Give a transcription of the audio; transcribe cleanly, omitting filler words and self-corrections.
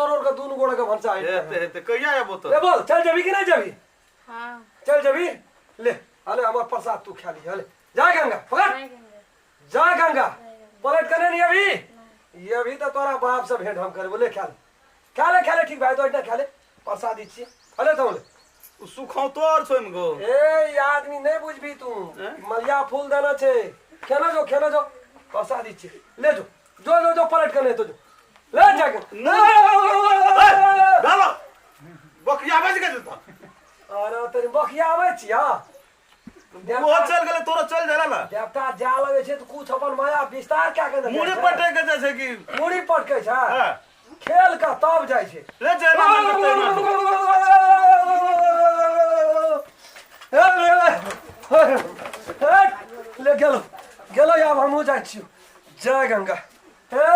तोर का दोनों गोड़ा का भंसा है हेते कहिया आबो तो ले बोल चल जबी कि नहीं जबी हां चल जबी ले अरे हमार प्रसाद तू खा ली हले जा गंगा पकड़ जा गंगा पलट करने नहीं अभी ये अभी तो तोरा बाप से भेंट हम करे बोले खा ले ठीक भाई तो इतना खा ले प्रसाद इच्छी हले तो ले सुखौ तोर छोम गो ए आदमी नहीं बुझबी तू मलिया फूल देना छे खेना जो प्रसाद इच्छी ले जो पलट करने तो जो ले जाके डालो बकिया बज गए तो अरे तेरी बखिया आवे छिया वो चल गेले तोरा चल जाला ना देवता जा लगे छे तो कुछ अपन माया विस्तार क्या करना मुड़ी पटे के जैसे कि मुड़ी पटके छा हां खेल का तब जाय छे ले जे ले गेलो या हम हो जाय छियो जय गंगा हे